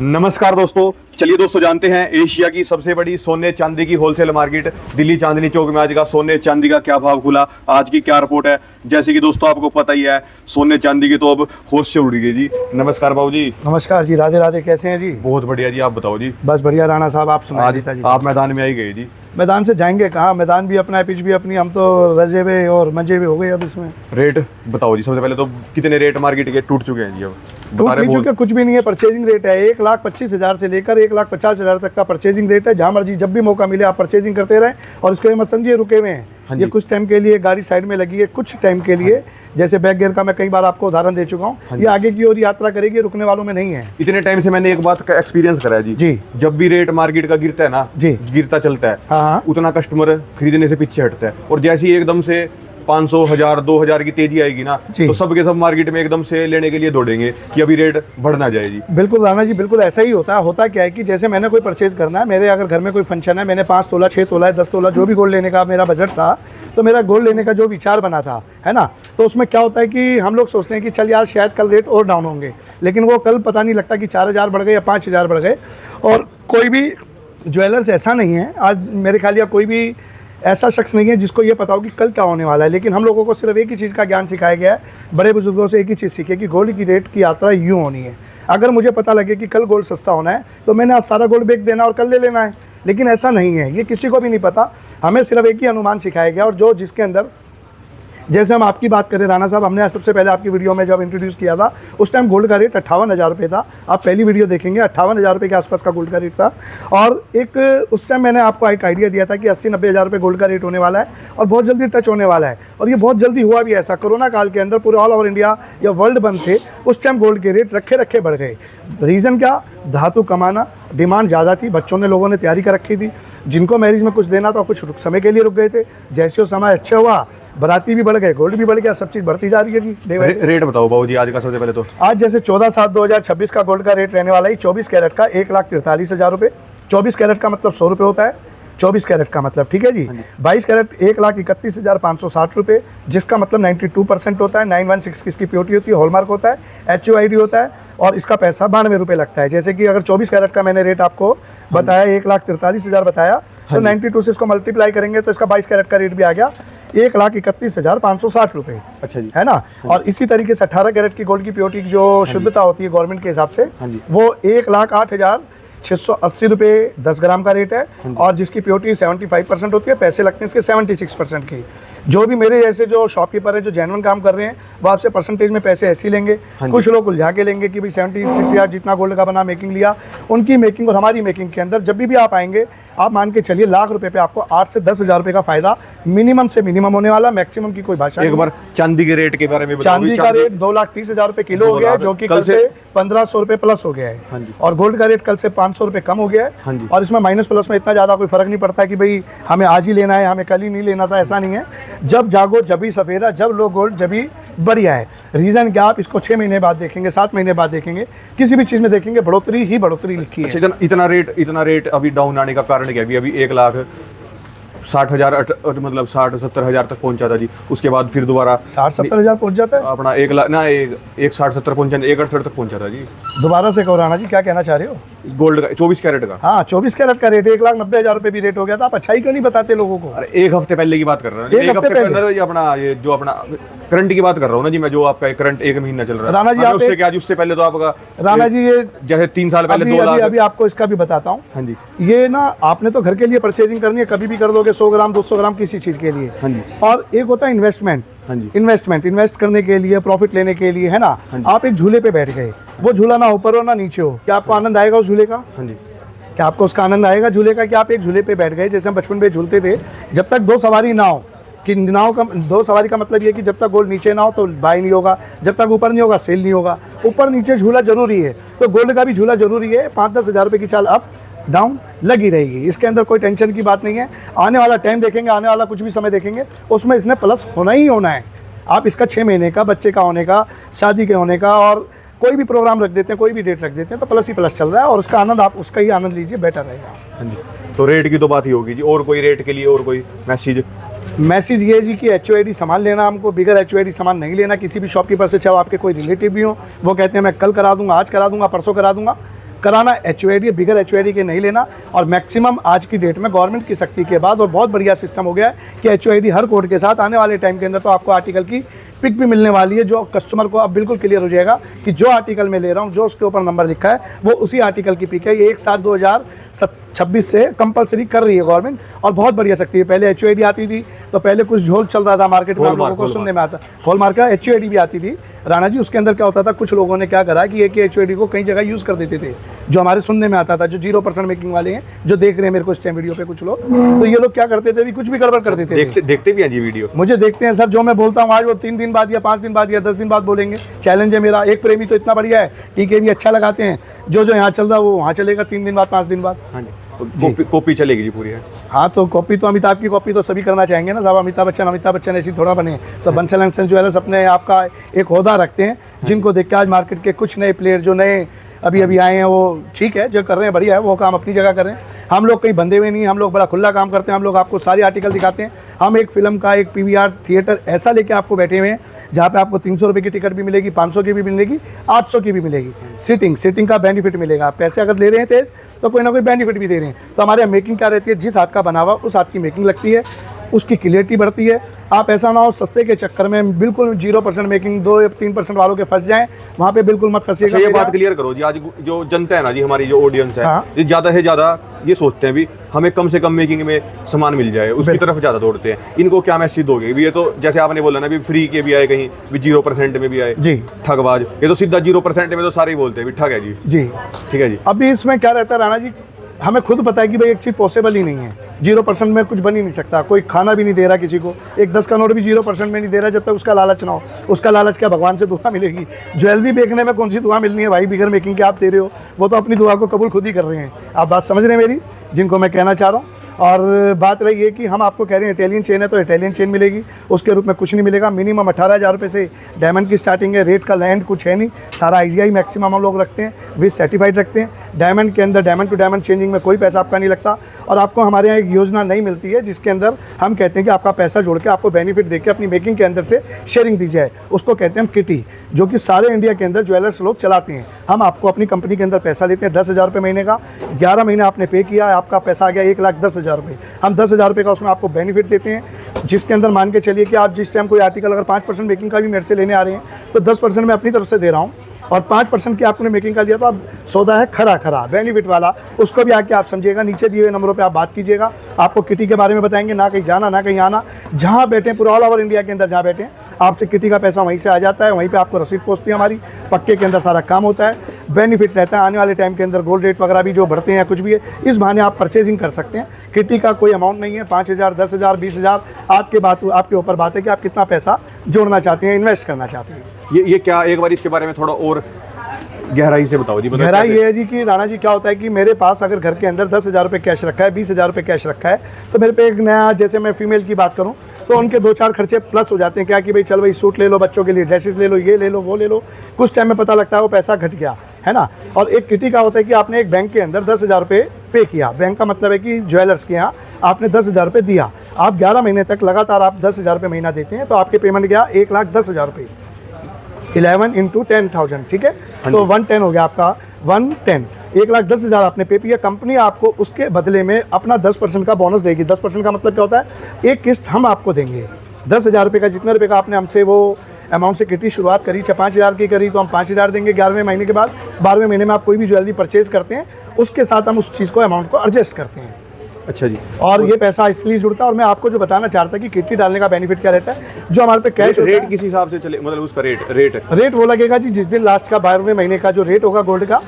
नमस्कार दोस्तों, चलिए दोस्तों जानते हैं एशिया की सबसे बड़ी सोने चांदी की होलसेल मार्केट दिल्ली चांदनी चौक में आज का सोने चांदी का क्या भाव खुला, आज की क्या रिपोर्ट है। जैसे कि दोस्तों आपको पता ही है सोने चांदी की तो अब होश से उड़ गई जी। नमस्कार बाबू जी। नमस्कार जी, राधे राधे, कैसे हैं जी? बहुत बढ़िया जी, आप बताओ जी। बस बढ़िया राणा साहब, आप आज सुनाइए जी। आप मैदान में आई गए जी। मैदान से जाएंगे कहाँ, मैदान भी अपना है, पिच भी अपनी, हम तो रजे हुए और मजे हुए हो गए। अब इसमें रेट बताओ जी। सबसे पहले तो कितने रेट मार्केट के टूट चुके हैं जी? अब बता रहे चूँकि कुछ भी नहीं है, परचेजिंग रेट है 1,25,000 से लेकर 1,50,000 तक का परचेजिंग रेट है। जहाँ मर्जी जब भी मौका मिले आप परचेजिंग करते रहें और इसको ये मत समझिए रुके हुए हैं। ये कुछ टाइम के लिए गाड़ी साइड में लगी है, कुछ टाइम के लिए। जैसे बैक गियर का मैं कई बार आपको उदाहरण दे चुका हूँ। ये आगे की ओर यात्रा करेगी, रुकने वालों में नहीं है। इतने टाइम से मैंने एक बात का एक्सपीरियंस करा है जी। जब भी रेट मार्केट का गिरता है ना जी, गिरता चलता है, हाँ, उतना कस्टमर खरीदने से पीछे हटता है। और जैसे ही एकदम से 500, 1000, 2000 की तेजी आएगी ना तो सब के सब मार्केट में एकदम से लेने के लिए दौड़ेंगे कि अभी रेट बढ़ ना जाए जी। बिल्कुल राणा जी, बिल्कुल ऐसा ही होता है। होता क्या है कि जैसे मैंने कोई परचेज करना है, मेरे अगर घर में कोई फंक्शन है, मैंने 5 तोला 6 तोला 10 तोला जो भी गोल्ड लेने का मेरा बजट था, तो मेरा गोल्ड लेने का जो विचार बना था, है ना, तो उसमें क्या होता है कि हम लोग सोचते हैं कि चल यार शायद कल रेट और डाउन होंगे, लेकिन वो कल पता नहीं लगता कि 4000 बढ़ गए या 5000 बढ़ गए। और कोई भी ज्वेलर्स ऐसा नहीं है आज मेरे ख्याल, या कोई भी ऐसा शख्स नहीं है जिसको ये पता हो कि कल क्या होने वाला है। लेकिन हम लोगों को सिर्फ एक ही चीज़ का ज्ञान सिखाया गया है, बड़े बुजुर्गों से एक ही चीज़ सीखी कि गोल्ड की रेट की यात्रा यूँ होनी है। अगर मुझे पता लगे कि कल गोल्ड सस्ता होना है तो मैंने आज सारा गोल्ड बेच देना और कल ले लेना है, लेकिन ऐसा नहीं है, ये किसी को भी नहीं पता। हमें सिर्फ एक ही अनुमान सिखाया गया, और जो जिसके अंदर, जैसे हम आपकी बात करें राणा साहब, हमने सबसे पहले आपकी वीडियो में जब इंट्रोड्यूस किया था उस टाइम गोल्ड का रेट 58,000 रुपये था। आप पहली वीडियो देखेंगे 58,000 रुपये के आसपास का गोल्ड का रेट था। और एक उस टाइम मैंने आपको एक आइडिया दिया था कि 80-90 हज़ार रुपये गोल्ड का रेट होने वाला है और बहुत जल्दी टच होने वाला है। और ये बहुत जल्दी हुआ भी ऐसा। कोरोना काल के अंदर पूरे ऑल ओवर इंडिया या वर्ल्ड बंद थे, उस टाइम गोल्ड के रेट रखे बढ़ गए। रीज़न क्या? धातु कमाना, डिमांड ज़्यादा थी, बच्चों ने लोगों ने तैयारी कर रखी थी, जिनको मैरिज में कुछ देना था कुछ समय के लिए रुक गए थे। जैसे वो समय अच्छा हुआ, बाराती भी बढ़ गए, गोल्ड भी बढ़ गया, सब चीज़ बढ़ती जा रही है जी। रेट बताओ बाबू जी आज का। सबसे पहले तो आज जैसे 14/7/2026 का गोल्ड का रेट रहने वाला है 24 कैरेट का 1,43,000 रुपये। 24 कैरेट का मतलब 100 रुपये होता है, 24 कैरेट का मतलब, ठीक है जी। 22 कैरेट 1,31,560 रुपये, जिसका मतलब 92% होता है। 916 इसकी प्योरिटी होती है, हॉलमार्क होता है, HUID होता है, और इसका पैसा 92 रुपये लगता है। जैसे कि अगर 24 कैरेट का मैंने रेट आपको बताया 1,43,000 बताया, तो 92 से इसको मल्टीप्लाई करेंगे तो इसका 22 कैरेट का रेट भी आ गया 1,31,560 रुपये। अच्छा जी, है ना। और इसी तरीके से 18 कैरेट की गोल्ड की प्योरिटी जो शुद्धता होती है गवर्नमेंट के हिसाब से, वो 1,08,680 रुपये 10 ग्राम का रेट है, और जिसकी प्योरिटी 75% होती है। पैसे लगते हैं इसके 76% की। जो भी मेरे जैसे जो शॉपकीपर है जो जेन्युइन काम कर रहे हैं, वो आपसे परसेंटेज में पैसे ऐसे ही लेंगे। कुछ लोग उलझा के लेंगे कि भाई 76,000 जितना गोल्ड का बना मेकिंग लिया। उनकी मेकिंग और हमारी मेकिंग के अंदर जब भी आप आएंगे, आप मान के चलिए लाख रुपए पे आपको 8 से 10,000 रुपये का फायदा मिनिमम से मिनिमम होने वाला। मैक्सिमम की कोई भाषा एक बार चांदी के रेट के बारे में बताओ। चांदी का रेट 2,30,000 रुपये किलो हो गया है, जो कि कल से 1,500 रुपये प्लस हो गया है। और गोल्ड का रेट कल से 500 रुपये कम हो गया है। और इसमें माइनस प्लस में इतना ज़्यादा कोई फर्क नहीं पड़ता कि भाई हमें आज ही लेना है, हमें कल ही नहीं लेना था, ऐसा नहीं है। जब जागो जब ही सफेदा, जब लो गोल्ड जब ही बढ़िया है। रीज़न क्या? आप इसको 6 महीने बाद देखेंगे, 7 महीने बाद देखेंगे, किसी भी चीज़ में देखेंगे बढ़ोतरी ही बढ़ोतरी लिखी है। इतना रेट अभी डाउन आने का कारण क्या? अभी 1,60,000 मतलब 60-70 हज़ार तक पहुंचा था जी। उसके बाद फिर दोबारा 60-70 हज़ार पहुंच जाता है अपना 1 लाख ना, 1,60-70 पहुंचा, 1,68 तक पहुंचा था जी। दोबारा से कहो राणा जी, क्या कहना चाह रहे हो? गोल्ड का 24 कैरेट का, हाँ 24 कैरेट का रेट 1,90,000 रुपये भी रेट हो गया था। आप अच्छाई क्यों नहीं बताते लोगों को? अरे एक हफ्ते पहले की बात कर रहा हूँ, एक हफ्ते पहले अपना ये जो अपना करंट की बात कर रहा हूँ ना जी मैं, जो आपका करंट 1 महीना चल रहा है राणा जी। उससे क्या, उससे पहले तो आपका राणा जी ये जैसे 3 साल पहले 2 लाख। अभी आपको इसका भी बताता हूँ। हाँ जी, ये ना आपने तो घर के लिए परचेजिंग करनी है, कभी भी कर दोगे 100 ग्राम 200 ग्राम किसी चीज़ के लिए। हाँ जी। और एक होता है इन्वेस्टमेंट। हाँ जी, इन्वेस्ट करने के लिए, प्रॉफिट लेने के लिए, है ना। आप एक झूले पे बैठ गए, वो झूला ना ऊपर हो ना नीचे हो, क्या आपको आनंद आएगा उस झूले का? हाँ जी। क्या आपको उसका आनंद आएगा झूले का? कि आप एक झूले पे बैठ गए, जैसे हम बचपन में झूलते थे, जब तक 2 सवारी ना हो, कि नाव का 2 सवारी का मतलब ये कि जब तक गोल्ड नीचे ना हो तो बाई नहीं होगा, जब तक ऊपर नहीं होगा सेल नहीं होगा। ऊपर नीचे झूला जरूरी है, तो गोल्ड का भी झूला जरूरी है। 5-10 हज़ार रुपये की चाल अप डाउन लगी रहेगी, इसके अंदर कोई टेंशन की बात नहीं है। आने वाला टाइम देखेंगे, आने वाला कुछ भी समय देखेंगे, उसमें इसने प्लस होना ही होना है। आप इसका 6 महीने का, बच्चे का होने का, शादी के होने का, और कोई भी प्रोग्राम रख देते हैं, कोई भी डेट रख देते हैं, तो प्लस ही प्लस चल रहा है। और उसका आनंद आप उसका ही आनंद लीजिए, बेटर रहेगा। हाँ जी। तो रेट की तो बात ही होगी जी, और कोई रेट के लिए और कोई मैसेज ये जी कि HUID सामान लेना, हमको बिगर HUID सामान नहीं लेना किसी भी शॉपकीपर से, चाहे आपके कोई रिलेटिव भी हो। वो कहते हैं मैं कल करा दूंगा, आज करा दूंगा, परसों करा दूंगा। कराना HUID बिगर HUID के नहीं लेना। और मैक्सिमम आज की डेट में गवर्नमेंट की सख्ती के बाद और बहुत बढ़िया सिस्टम हो गया है कि HUID हर कोड के साथ आने वाले टाइम के अंदर तो आपको आर्टिकल की पिक भी मिलने वाली है, जो कस्टमर को अब बिल्कुल क्लियर हो जाएगा कि जो आर्टिकल मैं ले रहा हूँ, जो उसके ऊपर नंबर लिखा है वो उसी आर्टिकल की पिक है। ये 1/7/2026 से कंपलसरी कर रही है गवर्नमेंट और बहुत बढ़िया सकती है। पहले HUID आती थी तो पहले कुछ झोल चल रहा था मार्केट में, आप लोगों को सुनने में आता हॉलमार्क का HUID भी आती थी राणा जी। उसके अंदर क्या होता था, कुछ लोगों ने क्या करा कि एक HUID को कई जगह यूज़ कर देते थे, जो हमारे सुनने में आता था, जो 0% मेकिंग वाले हैं, जो देख रहे हैं मेरे को इस टाइम वीडियो पे कुछ लोग, तो ये लोग क्या करते थे, कुछ भी गड़बड़ कर देते थे। देखते भी हैं जी वीडियो, मुझे देखते हैं सर, जो मैं बोलता हूँ आज वो 3 दिन बाद या 5 दिन बाद या 10 दिन बाद बोलेंगे। चैलेंज है मेरा। एक प्रेमी तो इतना बढ़िया है, टीके भी अच्छा लगाते हैं, जो यहाँ चल रहा है वो वहाँ चलेगा 3 दिन बाद 5 दिन बाद। हाँ जी, कॉपी चलेगी जी पूरी है। हाँ, तो कॉपी तो अमिताभ की कॉपी तो सभी करना चाहेंगे ना साहब। अमिताभ बच्चन ऐसी थोड़ा बने। तो बंसल एंड सन ज्वेलर्स अपने आपका एक ओहदा रखते हैं, जिनको देख के आज मार्केट के कुछ नए प्लेयर जो नए अभी आए हैं, वो ठीक है, जो कर रहे हैं बढ़िया है, वो काम अपनी जगह कर रहे हैं। हम लोग कहीं बंधे हुए नहीं, हम लोग बड़ा खुला काम करते हैं। हम लोग आपको सारी आर्टिकल दिखाते हैं। हम एक फिल्म का एक PVR थिएटर ऐसा लेके आपको बैठे हुए हैं जहाँ पे आपको 300 रुपये की टिकट भी मिलेगी, 500 की भी मिलेगी, 800 की भी मिलेगी। सीटिंग का बेनिफिट मिलेगा। पैसे अगर ले रहे हैं तेज तो कोई ना कोई बेनिफिट भी दे रहे हैं। तो हमारे यहाँ मेकिंग क्या रहती है, जिस हाथ का बना हुआ उस हाथ की मेकिंग लगती है, उसकी क्लियरिटी बढ़ती है। आप ऐसा ना हो सस्ते के चक्कर में बिल्कुल 0% मेकिंग 2 या 3% वालों के फंस जाएं, वहाँ पे बिल्कुल मत फंसिएगा। ये बात क्लियर करो जी। आज जो जनता है ना जी, हमारी जो ऑडियंस है, हाँ। ये ज़्यादा से ज़्यादा ये सोचते हैं भी हमें कम से कम मेकिंग में सामान मिल जाए, उसकी तरफ ज़्यादा दौड़ते हैं। इनको क्या मैसेज दोगे भी? ये तो जैसे आपने बोला ना भी फ्री के भी आए, कहीं भी 0% में भी आए जी, ठगबाज। ये तो सीधा 0% में तो सारे ही बोलते हैं भी ठग है जी। जी ठीक है जी। अभी इसमें क्या रहता है राणा जी, हमें खुद पता है कि भाई एक चीज़ पॉसिबल ही नहीं है। 0% में कुछ बन ही नहीं सकता। कोई खाना भी नहीं दे रहा किसी को, एक 10 का नोट भी 0% में नहीं दे रहा जब तक उसका लालच ना हो। उसका लालच क्या, भगवान से दुआ मिलेगी? ज्वेलरी बेचने में कौन सी दुआ मिलनी है भाई? बिगर मेकिंग के आप दे रहे हो, वो तो अपनी दुआ को कबूल खुद ही कर रहे हैं। आप बात समझ रहे हैं मेरी, जिनको मैं कहना चाह रहा हूँ। और बात रही है कि हम आपको कह रहे हैं इटालियन चेन है तो इटालियन चेन मिलेगी, उसके रूप में कुछ नहीं मिलेगा। मिनिमम 18,000 रुपये से डायमंड की स्टार्टिंग है। रेट का लैंड कुछ है नहीं, सारा IGI मैक्सिमम हम लोग रखते हैं, विद सर्टिफाइड रखते हैं। डायमंड के अंदर डायमंड टू डायमंड चेंजिंग में कोई पैसा आपका नहीं लगता। और आपको हमारे यहाँ एक योजना नहीं मिलती है जिसके अंदर हम कहते हैं कि आपका पैसा जोड़ के आपको बेनिफिट देके अपनी मेकिंग के अंदर से शेयरिंग दी जाए। उसको कहते हैं हम किटी, जो कि सारे इंडिया के अंदर ज्वेलर्स लोग चलाते हैं। हम आपको अपनी कंपनी के अंदर पैसा लेते हैं 10,000 रुपये महीने का। 11 महीने आपने पे किया है, आपका पैसा आ गया 1,10,000 रुपये। हम 10,000 रुपये का उसमें आपको बेनिफिट देते हैं, जिसके अंदर मान के चलिए कि आप जिस टाइम कोई आर्टिकल अगर 5% मेकिंग का भी मेरे से लेने आ रहे हैं तो 10% मैं अपनी तरफ से दे रहा हूँ और 5% की आपने मेकिंग का दिया, तो आप सौदा है खरा बेनिफिट वाला। उसको भी आके आप समझिएगा, नीचे दिए हुए नंबरों पे आप बात कीजिएगा। आपको किटी के बारे में बताएंगे, ना कहीं जाना ना कहीं आना, जहाँ बैठे पूरा ऑल ओवर इंडिया के अंदर जहाँ बैठे आपसे किटी का पैसा वहीं से आ जाता है, वहीं पे आपको रसीद पहुँचती है हमारी, पक्के के अंदर सारा काम होता है, बेनिफिट रहता है। आने वाले टाइम के अंदर गोल्ड रेट वगैरह भी जो बढ़ते हैं कुछ भी है, इस बहाने आप परचेजिंग कर सकते हैं। किटी का कोई अमाउंट नहीं है, 5,000 10,000 20,000 आपके ऊपर बात है कि आप कितना पैसा जोड़ना चाहते हैं, इन्वेस्ट करना चाहते हैं। ये क्या, एक बार इसके बारे में थोड़ा और गहराई से बताओ जी। गहराई ये है जी कि राणा जी क्या होता है कि मेरे पास अगर घर के अंदर 10,000 रुपये कैश रखा है, 20,000 रुपये कैश रखा है, तो मेरे पे एक नया, जैसे मैं फीमेल की बात करूं तो उनके 2-4 खर्चे प्लस हो जाते हैं। क्या कि भाई चल भाई सूट ले लो, बच्चों के लिए ड्रेसेस ले लो, ये ले लो वो ले लो। कुछ टाइम में पता लगता है वो पैसा घट गया है ना। और एक किटी का होता है कि आपने एक बैंक के अंदर 10,000 रुपये पे किया। बैंक का मतलब है कि ज्वेलर्स के यहाँ आपने 10,000 रुपये दिया, आप 11 महीने तक लगातार आप 10,000 रुपये महीना देते हैं, तो आपके पेमेंट गया 1,10,000 रुपये, 11 × 10,000, ठीक है। तो 110 हो गया आपका, 110, 1,10,000 आपने पे किया। कंपनी आपको उसके बदले में अपना 10% का बोनस देगी। 10% का मतलब क्या होता है, एक किस्त हम आपको देंगे 10,000 रुपये का। जितने रुपये का आपने हमसे वो अमाउंट से किटी शुरुआत करी, 5,000 की करी, तो हम 5,000 देंगे 11वें महीने के बाद। 12वें महीने में आप कोई भी ज्वेलरी परचेज करते हैं, उसके साथ हम उस चीज़ को अमाउंट को एडजस्ट करते हैं। अच्छा जी। और ये पैसा इसलिए जुड़ता है। और मैं आपको जो बताना चाहता कि किटी डालने का बेनिफिट क्या रहता है, जो हमारे पे कैश रेट किस हिसाब से चले, मतलब उसका रेट वो लगेगा जी जिस दिन लास्ट का 12वें महीने का जो रेट होगा गोल्ड का,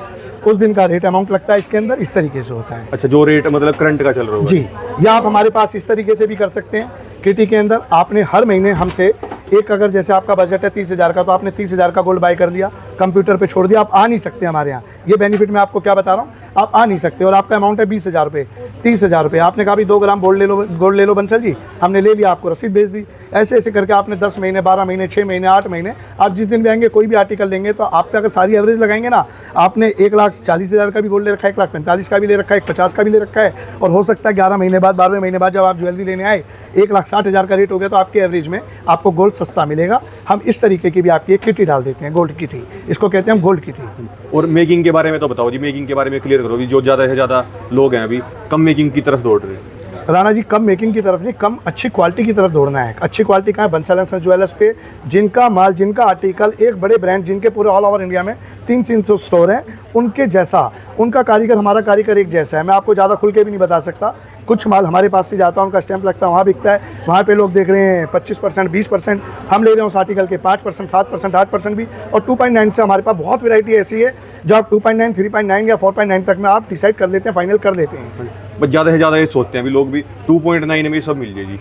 उस दिन का रेट अमाउंट लगता है इसके अंदर, इस तरीके से होता है। अच्छा, जो रेट मतलब करंट का चल रहा होगा जी। या आप हमारे पास इस तरीके से भी कर सकते हैं। किटी के अंदर आपने हर महीने हमसे एक, अगर जैसे आपका बजट है 30,000 का, तो आपने 30,000 का गोल्ड बाय कर लिया, कंप्यूटर पे छोड़ दिया, आप आ नहीं सकते हमारे यहाँ। ये बेनिफिट मैं आपको क्या बता रहा हूँ, आप आ नहीं सकते। और आपका अमाउंट है 20,000 रुपये, 30,000 रुपये, आपने कहा भी 2 ग्राम गोल्ड ले लो बंसल जी, हमने ले लिया, आपको रसीद भेज दी। ऐसे ऐसे करके आपने 10 महीने, 12 महीने, 6 महीने, 8 महीने, आप जिस दिन भी आएंगे कोई भी आर्टिकल लेंगे तो आप पे अगर सारी एवरेज लगाएंगे ना, आपने 1,40,000 का भी गोल्ड ले रखा है, 1,45,000 का भी ले रखा है, 50 का भी ले रखा है, और हो सकता है 11 महीने बाद, 12वें महीने बाद जब आप ज्वेलरी लेने आए 1,60,000 का रेट हो गया, तो आपके एवरेज में आपको गोल्ड बहुत सस्ता मिलेगा। हम इस तरीके की भी आपकी एक किटी डाल देते हैं, गोल्ड किटी, इसको कहते हैं हम गोल्ड किटी। और मेकिंग के बारे में तो बताओ जी, मेकिंग के बारे में क्लियर करो भी, जो ज़्यादा से ज़्यादा लोग हैं अभी कम मेकिंग की तरफ दौड़ रहे हैं। राणा जी कम मेकिंग की तरफ नहीं, कम अच्छी क्वालिटी की तरफ दौड़ना है। अच्छी क्वालिटी का है बंसल एंड सन्स ज्वेलर्स पे, जिनका माल, जिनका आर्टिकल, एक बड़े ब्रांड जिनके पूरे ऑल ओवर इंडिया में 300 स्टोर हैं, उनके जैसा, उनका कारीगर हमारा कारीगर एक जैसा है। मैं आपको ज़्यादा खुल के भी नहीं बता सकता। कुछ माल हमारे पास से जाता है, उनका स्टैंप लगता है, वहाँ बिकता है, वहाँ पे लोग देख रहे हैं 25%, 20%, हम ले रहे हैं उस आर्टिकल के 5%, 7%, 8% भी। और 2.9 से हमारे पास बहुत वैरायटी ऐसी है जो आप 2.9, 3.9 या 4.9 तक में आप डिसाइड कर लेते हैं, फाइनल कर लेते हैं। बस ज़्यादा से ज़्यादा ये सोचते हैं भी लोग भी 2.9 में सब मिल जाए जी।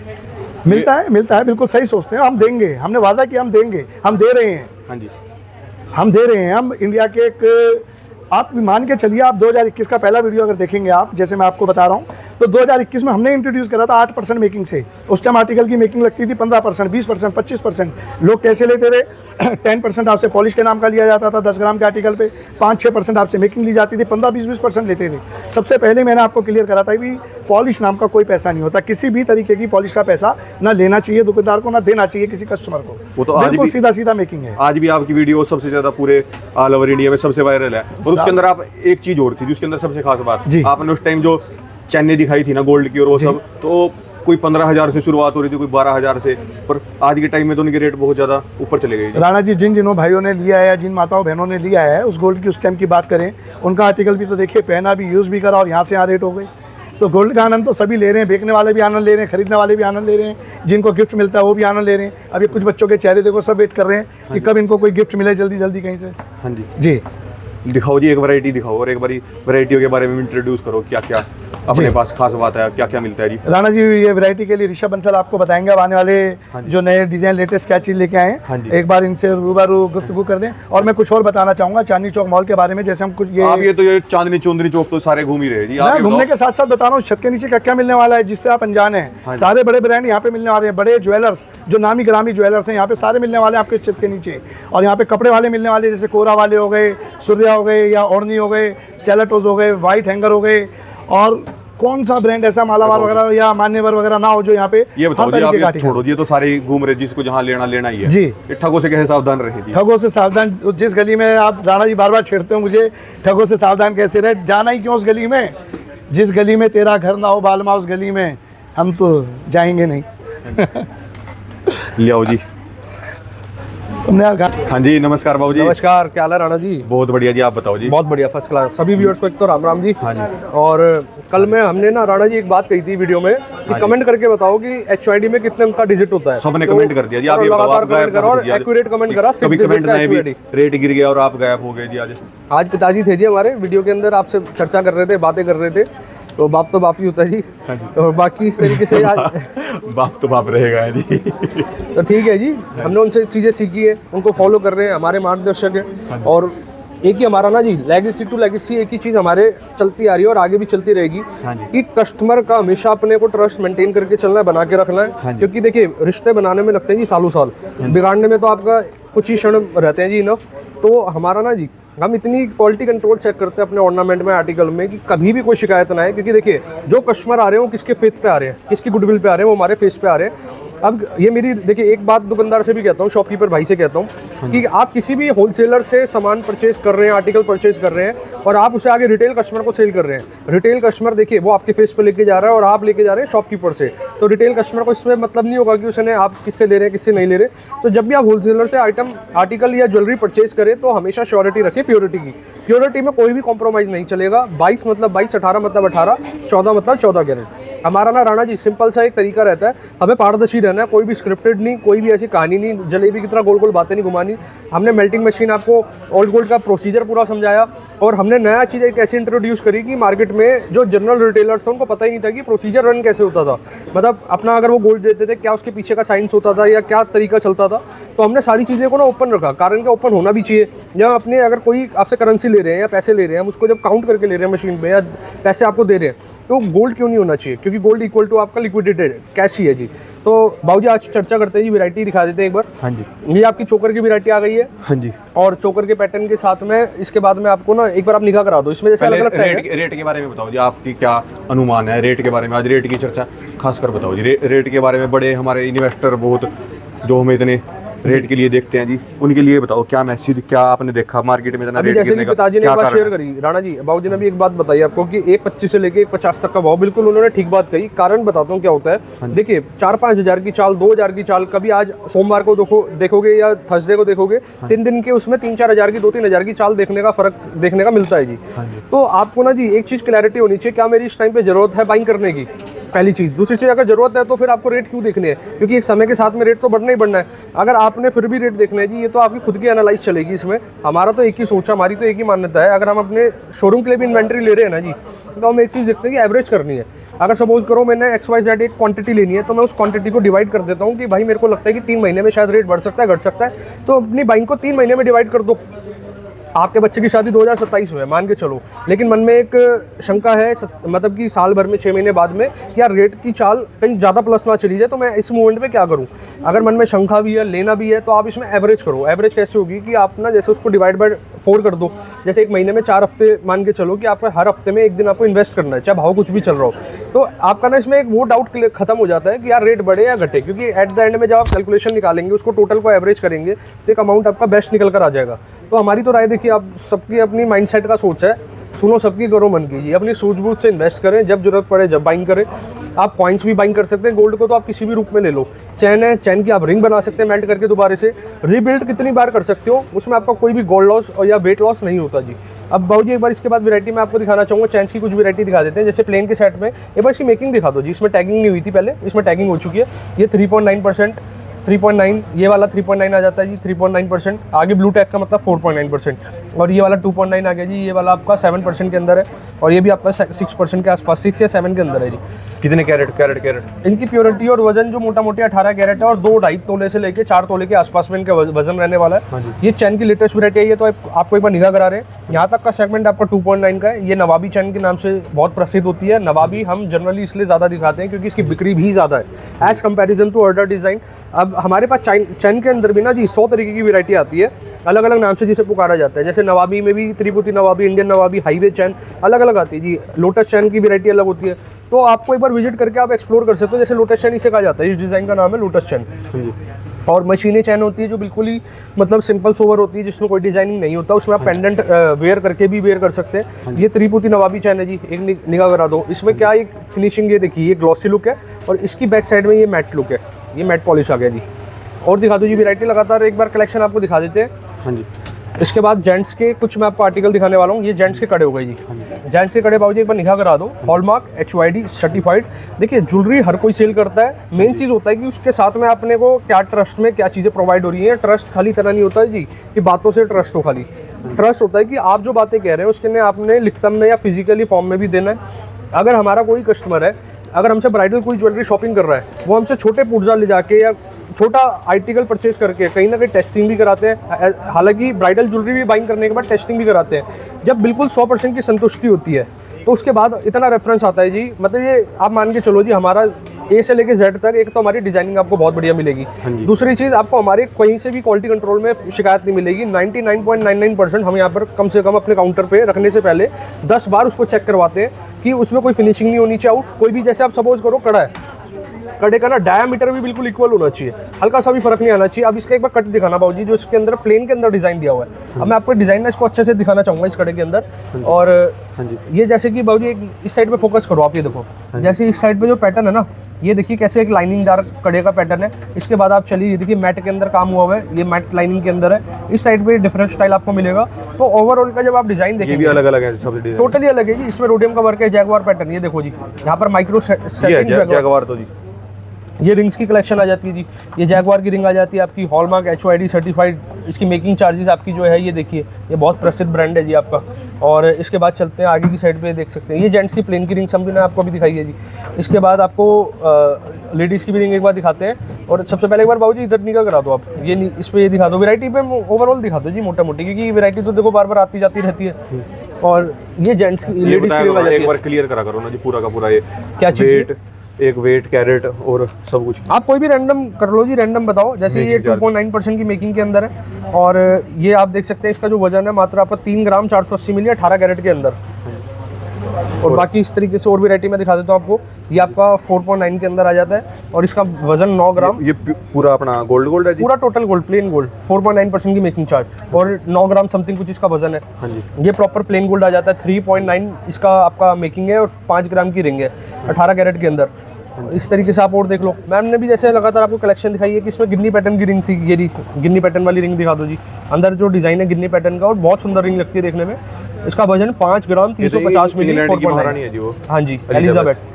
मिलता है, बिल्कुल सही सोचते हैं। हम देंगे, हमने वादा किया हम देंगे, हम दे रहे हैं। हाँ जी, हम दे रहे हैं। हम इंडिया के एक, आप मान के चलिए, आप 2021 का पहला वीडियो अगर देखेंगे आप, जैसे मैं आपको बता रहा हूँ, तो 2021 में हमने इंट्रोड्यूस करा था 8% मेकिंग से। उस टाइम आर्टिकल की मेकिंग लगती थी 15%, 20%, 25%। लोग कैसे लेते थे 10% आपसे पॉलिश के नाम का लिया जाता था 10 ग्राम के आर्टिकल पे, 5-6% आपसे मेकिंग ली जाती थी, 15-20% लेते थे। सबसे पहले मैंने आपको क्लियर करा था कि पॉलिश नाम का कोई पैसा नहीं होता, किसी भी तरीके की पॉलिश का पैसा ना लेना चाहिए दुकानदार को, ना देना चाहिए किसी कस्टमर को। वो तो आज बिल्कुल भी सीधा सीधा मेकिंग है। आज भी आपकी वीडियो सबसे ज़्यादा पूरे ऑल ओवर इंडिया में सबसे वायरल है। और उसके अंदर आप एक चीज़ और थी जिसके अंदर सबसे खास बात, जी। आपने उस टाइम जो चैने दिखाई थी ना गोल्ड की और वो सब, तो कोई 15,000 से शुरुआत हो रही थी, कोई 12,000 से, पर आज के टाइम में तो उनके रेट बहुत ज़्यादा ऊपर चले गए। राणा जी, जिन भाइयों ने लिया है या जिन माताओं बहनों ने लिया है उस गोल्ड की, उस टाइम की बात करें, उनका आर्टिकल भी तो देखिए, पहना भी, यूज़ भी करा, और यहाँ से यहाँ रेट हो गई। तो गोल्ड का आनंद तो सभी ले रहे हैं, बेचने वाले भी आनंद ले रहे हैं, खरीदने वाले भी आनंद ले रहे हैं, जिनको गिफ्ट मिलता है वो भी आनंद ले रहे हैं। अभी कुछ बच्चों के चेहरे देखो, सब वेट कर रहे हैं कि कब इनको कोई गिफ्ट मिले जल्दी जल्दी कहीं से। हाँ जी जी दिखाओ जी, एक वैरायटी दिखाओ और एक बारी वैरायटियों के बारे में इंट्रोड्यूस करो, क्या क्या अपने पास खास बात है, क्या क्या मिलता है जी। राणा जी, ये वैरायटी के लिए ऋषभ बंसल आपको बताएंगे अब आने वाले जो नए डिजाइन, लेटेस्ट क्या चीज़ लेके आए हाँ हैं। जी। एक बार इनसे रूबरू गुफ्तगू कर दें। और मैं कुछ और बताना चाहूँगा चांदनी चौक मॉल के बारे में। जैसे हम कुछ आप ये तो ये चांदनी चौंदनी चौक तो सारे घूम ही रहे जी। मैं घूमने के साथ साथ बता रहा हूँ छत के नीचे क्या क्या मिलने वाला है जिससे आप अनजान हैं। सारे बड़े ब्रांड यहाँ पे मिलने वाले हैं, बड़े ज्वेलर्स जो नामी ग्रामी ज्वेलर्स हैं यहाँ पे सारे मिलने वाले हैं आपके छत के नीचे। और यहाँ पे कपड़े वाले मिलने वाले, जैसे कोरा वाले हो गए, सूर्या हो गए, या ओढ़नी हो गए, स्टेलेटोज हो गए, वाइट हैंगर हो गए। और कौन सा ब्रांड ऐसा मालाबार वगैरह या मान्यवर वगैरह ना हो जो यहाँ पे ये बताओ हर जी, तरीके आप का ये आर्टिकल। छोड़ो जी, ये तो सारे घूम रहे, जिसको जहाँ लेना ही है जी। ये ठगों से कैसे सावधान रहे जी। ठगों से सावधान, जिस गली में आप, राणा जी बार बार छेड़ते हो मुझे, ठगों से सावधान कैसे रहे, जाना ही क्यों उस गली में। जिस गली में तेरा घर ना हो बालमा, उस गली में हम तो जाएंगे नहीं। ले आओ जी। तुमने यार कहा। हाँ जी, नमस्कार बाबू जी। नमस्कार, क्या हाल है राणा जी? बहुत बढ़िया जी, आप बताओ जी। बहुत बढ़िया, फर्स्ट क्लास। सभी व्यूअर्स को एक तो राम राम जी। हाँ जी। और कल में हमने ना राणा जी एक बात कही थी वीडियो में कि कमेंट करके बताओ कि HUID में कितने अंक का डिजिट होता है। सबने कमेंट कर दिया जी, आप ये बताओ, लगातार आप गायब कमेंट करो और एक्यूरेट कमेंट करा, कभी कमेंट नहीं भी, HUID। रेट गिर गया और आप गायब हो गए जी। आज पिताजी थे जी हमारे वीडियो के अंदर, आपसे चर्चा कर रहे थे, बातें कर रहे थे। तो बाप ही होता है जी। और बाकी इस तरीके से आज बाप तो बाप रहेगा जी। तो ठीक है जी, हमने उनसे चीज़ें सीखी है, उनको फॉलो कर रहे हैं, हमारे मार्गदर्शक हैं। और एक ही हमारा ना जी, लेगेसी टू लेगेसी एक ही चीज़ हमारे चलती आ रही है और आगे भी चलती रहेगी कि कस्टमर का हमेशा अपने को ट्रस्ट मेंटेन करके चलना है, बना के रखना है। क्योंकि देखिए, रिश्ते बनाने में लगते हैं जी सालों साल, बिगाड़ने में तो आपका कुछ ही क्षण रहते हैं जी इनफ। तो हमारा ना जी, हम इतनी क्वालिटी कंट्रोल चेक करते हैं अपने ऑर्नामेंट में, आर्टिकल में, कि कभी भी कोई शिकायत ना आए। क्योंकि देखिए, जो कस्टमर आ रहे हैं वो किसके फेथ पे आ रहे हैं, किसकी गुडविल पे आ रहे हैं, वो हमारे फेस पे आ रहे हैं। अब ये मेरी देखिए, एक बात दुकानदार से भी कहता हूँ, शॉपकीपर भाई से कहता हूँ कि आप किसी भी होलसेलर से सामान परचेज कर रहे हैं, आर्टिकल परचेज कर रहे हैं और आप उसे आगे रिटेल कस्टमर को सेल कर रहे हैं। रिटेल कस्टमर देखिए, वो आपके फेस पे लेके जा रहा है और आप लेके जा रहे हैं शॉपकीपर से। तो रिटेल कस्टमर को इसमें मतलब नहीं होगा कि उसने आप किससे ले रहे हैं, किससे नहीं ले रहे। तो जब भी आप होलसेलर से आर्टिकल या ज्वेलरी परचेज करें तो हमेशा श्योरिटी रखिए प्योरिटी की। प्योरिटी में कोई भी कॉम्प्रोमाइज़ नहीं चलेगा। 22 मतलब 22, 18 मतलब 18, 14 मतलब 14 कैरेट। हमारा ना राणा जी सिंपल सा एक तरीका रहता है, हमें पारदर्शी रहना है, कोई भी स्क्रिप्टेड नहीं, कोई भी ऐसी कहानी नहीं, जलेबी की तरह गोल गोल बातें नहीं घुमानी। हमने मेल्टिंग मशीन, आपको ओल्ड गोल्ड का प्रोसीजर पूरा समझाया। और हमने नया चीज़ एक ऐसी इंट्रोड्यूस करी कि मार्केट में जो जनरल रिटेलर्स थे उनको पता ही नहीं था कि प्रोसीजर रन कैसे होता था। मतलब अपना अगर वो गोल्ड देते थे, क्या उसके पीछे का साइंस होता था या क्या तरीका चलता था। तो हमने सारी चीज़ें को ना ओपन रखा, कारण कि ओपन होना भी चाहिए। जब अपने अगर कोई आपसे करेंसी ले रहे हैं या पैसे ले रहे हैं, हम उसको जब काउंट करके ले रहे हैं मशीन पे या पैसे आपको दे रहे हैं, तो गोल्ड क्यों नहीं होना चाहिए? क्योंकि गोल्ड इक्वल टू आपका लिक्विडेटेड कैश ही है जी। तो बाबूजी आज चर्चा करते हैं जी, वैरायटी दिखा देते हैं एक बार। हाँ जी, ये आपकी चोकर की वैरायटी आ गई है। हाँ जी। और चोकर के पैटर्न के साथ में इसके बाद में आपको ना एक बार आप निगाह करा दो, इसमें जैसे अलग अलग रेट के बारे में बताओ जी, आपकी क्या अनुमान है रेट के बारे में? आज रेट की चर्चा खासकर बताओ जी। रेट के बारे में बड़े हमारे इन्वेस्टर बहुत जो हमें इतने रेट के लिए देखते हैं जी, उनके लिए बताओ क्या मैसेज, क्या आपने देखा मार्केट में इतना अभी रेट जैसे गिरने कि का पिताजी ने क्या एक बात कारण शेयर है? करी, राणा जी बाबूजी ने भी एक बात बताई आपको कि 1.25 से लेके 1.50 तक का भाव, बिल्कुल उन्होंने ठीक बात कही। कारण बताता हूँ क्या होता है। देखिए 4-5 हज़ार की चाल, 2 हज़ार की चाल, कभी आज सोमवार को देखोगे या थर्सडे को देखोगे, 3 दिन के उसमें 3-4 हज़ार की, 2-3 हज़ार की चाल देखने का फर्क देखने का मिलता है जी। तो आपको ना जी एक चीज़ क्लैरिटी होनी चाहिए, क्या मेरी इस टाइम पे जरूरत है बाइंग करने की, पहली चीज़। दूसरी चीज़, अगर जरूरत है तो फिर आपको रेट क्यों देखने हैं, क्योंकि एक समय के साथ में रेट तो बढ़ना ही बढ़ना है। अगर आपने फिर भी रेट देखना है जी, ये तो आपकी खुद की एनालाइज चलेगी इसमें। हमारा तो एक ही सोच है, हमारी तो एक ही मान्यता है, अगर हम अपने शोरूम के लिए भी इन्वेंट्री ले रहे हैं ना जी, तो हम एक चीज़ देखते हैं कि एवरेज करनी है। अगर सपोज करो मैंने XYZ एक क्वांटिटी लेनी है, तो मैं उस क्वांटिटी को डिवाइड कर देता हूँ कि भाई मेरे को लगता है कि 3 महीने में शायद रेट बढ़ सकता है, घट सकता है, तो अपनी बाइंग को 3 महीने में डिवाइड कर दो। आपके बच्चे की शादी 2027 में है, मान के चलो, लेकिन मन में एक शंका है, मतलब कि साल भर में 6 महीने बाद में कि यार रेट की चाल कहीं ज़्यादा प्लस ना चली जाए, तो मैं इस मोमेंट पे क्या करूं। अगर मन में शंका भी है, लेना भी है, तो आप इसमें एवरेज करो। एवरेज कैसे होगी कि आप ना जैसे उसको डिवाइड बाय 4 कर दो। जैसे एक महीने में 4 हफ्ते मान के चलो कि आपका हर हफ्ते में एक दिन आपको इन्वेस्ट करना है, चाहे भाव कुछ भी चल रहा हो, तो आपका ना इसमें एक वो डाउट खत्म हो जाता है कि यार रेट बढ़े या घटे, क्योंकि एट द एंड में जब आप कैलकुलेशन निकालेंगे, उसको टोटल को एवरेज करेंगे, तो एक अमाउंट आपका बेस्ट निकल कर आ जाएगा। तो हमारी तो राय देखिए, आप सबकी अपनी माइंडसेट का सोच है, सुनो सबकी, करो मन की। अपनी सूझबूझ से इन्वेस्ट करें, जब जरूरत पड़े जब बाइंग करें। आप कॉइन्स भी बाइंग कर सकते हैं, गोल्ड को तो आप किसी भी रूप में ले लो। चैन है, चैन की आप रिंग बना सकते हैं मेल्ट करके, दोबारा से रीबिल्ड कितनी बार कर सकते हो, उसमें आपका कोई भी गोल्ड लॉस और या वेट लॉस नहीं होता जी। अब बाबूजी एक बार इसके बाद वैरायटी में आपको दिखाना चाहूँगा, चैन्स की कुछ वैरायटी दिखा देते हैं। जैसे प्लेन के सेट में एक बार इसकी मेकिंग दिखा दो जी, इसमें टैगिंग नहीं हुई थी पहले, इसमें टैगिंग हो चुकी है। ये 3.9%, 3.9, ये वाला 3.9 आ जाता है जी, 3.9%। आगे ब्लू टैग का मतलब 4.9%, और ये वाला 2.9 आ गया जी। ये वाला आपका 7% के अंदर है, और ये भी आपका 6% के आसपास, 6 या 7 के अंदर है जी। कितने कैरेट? इनकी प्योरिटी और वजन जो मोटा मोटी 18 कैरेट है, और 2-2.5 तोले से लेके 4 तोले के आसपास में इनका वजन रहने वाला है। ये चैन की लेटेस्ट वैरायटी है, ये तो आपको एक बार निगाह करा रहे हैं। यहाँ तक का सेगमेंट आपका 2.9 का है। ये नवाबी चैन के नाम से बहुत प्रसिद्ध होती है। नवाबी हम जनरली इसलिए ज़्यादा दिखाते हैं क्योंकि इसकी बिक्री भी ज़्यादा है as comparison to other design. अब हमारे पास चैन के अंदर भी ना जी 100 तरीके की वैरायटी आती है, अलग अलग नाम से जिसे पुकारा जाता है। जैसे नवाबी में भी त्रिपुटी नवाबी, इंडियन नवाबी, हाईवे चैन अलग अलग आती है जी। लोटस चैन की वैरायटी अलग होती है, तो आपको एक बार विजिट करके आप एक्सप्लोर कर सकते हो। जैसे लोटस चैन इसे कहा जाता है, इस डिज़ाइन का नाम है लोटस चैन। और मशीनी चैन होती है जो बिल्कुल ही मतलब सिंपल सोवर होती है, जिसमें कोई डिजाइनिंग नहीं होता, उसमें आप पेंडेंट वेयर करके भी वेयर कर सकते हैं। ये त्रिपुटी नवाबी चैन है जी, एक निगाह करा दो। इसमें क्या एक फिनिशिंग, ये देखिए, ये ग्लॉसी लुक है, और इसकी बैक साइड में ये मैट लुक है, ये मैट पॉलिश आ गया जी। और दिखा दो जी वैरायटी, लगातार एक बार कलेक्शन आपको दिखा देते हैं। हाँ जी। इसके बाद जेंट्स के कुछ मैं आपको आर्टिकल दिखाने वाला हूँ। ये जेंट्स के कड़े हो गए जी। जेंट्स के कड़े बाबूजी एक बार निगाह करा दो, हॉलमार्क HYD सर्टिफाइड। देखिए ज्वेलरी हर कोई सेल करता है, मेन चीज़ होता है कि उसके साथ में अपने को क्या ट्रस्ट में क्या चीज़ें प्रोवाइड हो रही हैं। ट्रस्ट खाली तरह नहीं होता है जी कि बातों से ट्रस्ट हो, खाली ट्रस्ट होता है कि आप जो बातें कह रहे हैं उसके लिए आपने लिखित में या फिजिकली फॉर्म में भी देना है। अगर हमारा कोई कस्टमर है, अगर हमसे ब्राइडल कोई ज्वेलरी शॉपिंग कर रहा है, वो हमसे छोटे पुर्जा ले जाके या छोटा आर्टिकल परचेज करके कहीं ना कहीं टेस्टिंग भी कराते हैं। हालांकि ब्राइडल ज्वेलरी भी बाइंग करने के बाद टेस्टिंग भी कराते हैं। जब बिल्कुल 100% की संतुष्टि होती है तो उसके बाद इतना रेफरेंस आता है जी, मतलब ये आप मान के चलो जी, हमारा A से लेके Z तक एक तो हमारी डिजाइनिंग आपको बहुत बढ़िया मिलेगी। दूसरी चीज़, आपको हमारे कहीं से भी क्वालिटी कंट्रोल में शिकायत नहीं मिलेगी। 99.99% हम यहाँ पर कम से कम अपने काउंटर पे रखने से पहले 10 बार उसको चेक करवाते हैं कि उसमें कोई फिनिशिंग नहीं होनी चाहिए। कोई भी, जैसे आप सपोज करो कड़ा है, कड़े का ना डायामीटर भी बिल्कुल इक्वल होना चाहिए, हल्का सा भी फर्क नहीं आना चाहिए। अब इसका एक बार कट दिखाना बाबूजी, जो इसके अंदर प्लेन के अंदर डिजाइन दिया हुआ है। अब मैं आपको डिजाइन ना इसको अच्छे से दिखाना चाहूंगा इस कड़े के अंदर। और ये जैसे कि बाबूजी एक इस साइड पे फोकस करो आप, ये देखो, जैसे इस साइड पे जो पैटर्न है ना, ये देखिए कैसे एक लाइनिंग दार कड़े का पैटर्न है। इसके बाद आप चलिए, ये देखिए मैट के अंदर काम हुआ हुआ है, ये मैट लाइनिंग के अंदर है। इस साइड पे डिफरेंट स्टाइल आपको मिलेगा। तो ओवरऑल का जब आप डिजाइन देखेंगे, ये भी अलग अलग है, सब डिजाइन टोटली अलग है जी। इसमें रोडियम का वर्क है, जैगवार पैटर्न, ये देखो जी, यहाँ पर माइक्रो सेटिंग जैगवार तो जी। ये रिंग्स की कलेक्शन आ जाती है जी। ये जैगवार की रिंग आ जाती है आपकी, हॉलमार्क HYD सर्टिफाइड। इसकी मेकिंग चार्जेस आपकी जो है, ये देखिए, ये बहुत प्रसिद्ध ब्रांड है जी आपका। और इसके बाद चलते हैं आगे की साइड पे, देख सकते हैं ये जेंट्स की प्लेन की रिंग समझना आपको अभी दिखाई है जी। इसके बाद आपको लेडीज़ की भी रिंग एक बार दिखाते हैं। और सबसे पहले एक बार बाबूजी इधर निगाह करा दो आप, ये इस पर ये दिखा दो, वैरायटी पे ओवरऑल दिखा दो जी मोटा मोटी, क्योंकि वैरायटी तो देखो बार बार आती जाती रहती है। और ये जेंट्स की, लेडीज़ की रिंग आ जाती है। एक बार क्लियर करा करो ना जी पूरा का पूरा, ये क्या चीज़, वेट, एक वेट, कैरेट और सब कुछ। आप कोई भी रैंडम कर लो जी, रैंडम बताओ। जैसे ये 2.9% की मेकिंग के अंदर है। और ये आप देख सकते हैं, इसका जो वजन है मात्र आपका 3 ग्राम 480 मिली, 18 कैरेट के अंदर। और बाकी इस तरीके से और वैरायटी में दिखा देता हूँ आपको। ये आपका 4.9 के अंदर आ जाता है और इसका वजन 9 ग्राम। ये पूरा अपना गोल्ड है जी? पूरा टोटल गोल्ड, प्लेन गोल्ड, 4.9% की मेकिंग चार्ज और 9 ग्राम समथिंग कुछ इसका वजन है। हाँ जी। ये प्रॉपर प्लेन गोल्ड आ जाता है। 3.9 इसका आपका मेकिंग है और 5 ग्राम की रिंग है 18 कैरेट के अंदर। इस तरीके से आप और देख लो। मैम ने भी जैसे लगातार आपको कलेक्शन दिखाई है कि इसमें गिन्नी पैटर्न की रिंग थी। ये गिन्नी पैटर्न वाली रिंग दिखा दो जी। अंदर जो डिजाइन है गिन्नी पैटर्न का और बहुत सुंदर रिंग लगती है देखने में। इसका वजन 5 ग्राम 350 मिली। इंग्लैंड की महारानी है जी वो। हाँ जी, एलिजाबेथ।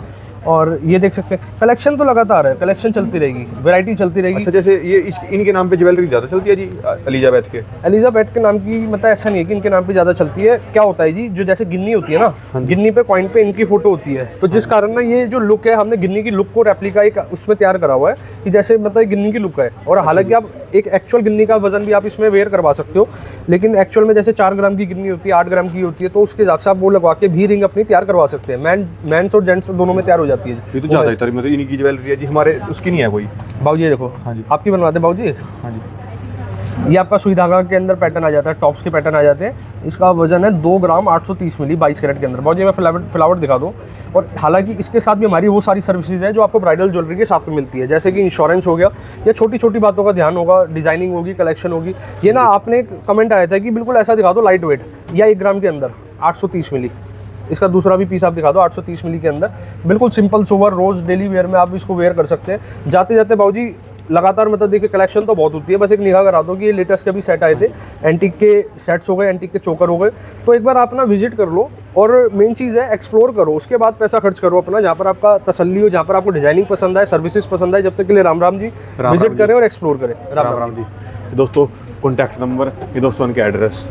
और ये देख सकते हैं कलेक्शन तो लगातार है, कलेक्शन चलती रहेगी, वैरायटी चलती रहेगी। अच्छा, जैसे ये इनके नाम पे ज्वेलरी ज़्यादा चलती है जी एलिजाबेथ के? एलिजाबेथ के नाम की मतलब ऐसा नहीं है कि इनके नाम पे ज़्यादा चलती है। क्या होता है जी, जो जैसे गिन्नी होती है ना, गिन्नी पे कॉइन पे इनकी फोटो होती है, तो जिस कारण ना ये जो लुक है हमने गिन्नी की लुक को रेप्लिका एक उसमें तैयार करा हुआ है कि जैसे मतलब गिन्नी की लुक है। और हालांकि आप एक एक्चुअल गिन्नी का वजन भी आप इसमें वेयर करवा सकते हो, लेकिन एक्चुअल में जैसे 4 ग्राम की गिन्नी होती है, 8 ग्राम की होती है, तो उसके हिसाब से आप वो लगवा के भी रिंग अपनी तैयार करवा सकते हैं। मेंस और जेंट्स दोनों में तैयार हो जाती है। ये तो ज़्यादा मतलब इनकी ज्वेलरी है जी, हमारे उसकी नहीं है कोई। बाबूजी ये देखो। हाँ जी। आपकी बनवाते बाबूजी। हाँ जी। ये आपका सुई धागा के अंदर पैटर्न आ जाता है, टॉप्स के पैटर्न आ जाते हैं। इसका वजन है 2 ग्राम 830 मिली 22 कैरेट के अंदर। बाबूजी मैं फ्लावर दिखा दूँ। और हालांकि इसके साथ भी हमारी वो सारी सर्विसेज है जो आपको ब्राइडल ज्वेलरी के साथ में मिलती है, जैसे कि इंश्योरेंस हो गया या छोटी छोटी बातों का ध्यान होगा, डिजाइनिंग होगी, कलेक्शन होगी। ये ना आपने कमेंट आया था कि बिल्कुल ऐसा दिखा दो लाइट वेट या 1 ग्राम के अंदर 830 मिली। इसका दूसरा भी पीस आप दिखा दो 830 मिली के अंदर। बिल्कुल सिंपल सोवर रोज डेली वेयर में आप इसको वेयर कर सकते हैं। जाते जाते बाबूजी लगातार मतलब देखिए कलेक्शन तो बहुत होती है, बस एक निगाह करा दो कि ये लेटेस्ट के भी सेट आए थे, एंटीक के सेट्स हो गए, एंटीक के चोकर हो गए। तो एक बार आप ना विजिट कर लो और मेन चीज़ है एक्सप्लोर करो, उसके बाद पैसा खर्च करो अपना, जहाँ पर आपका तसल्ली हो, जहाँ पर आपको डिजाइनिंग पसंद आए, सर्विसेज पसंद आए। जब तक के लिए राम राम जी, विजिट करें और एक्सप्लोर करें। राम राम जी। दोस्तों कॉन्टैक्ट नंबर, ये दोस्तों उनके एड्रेस।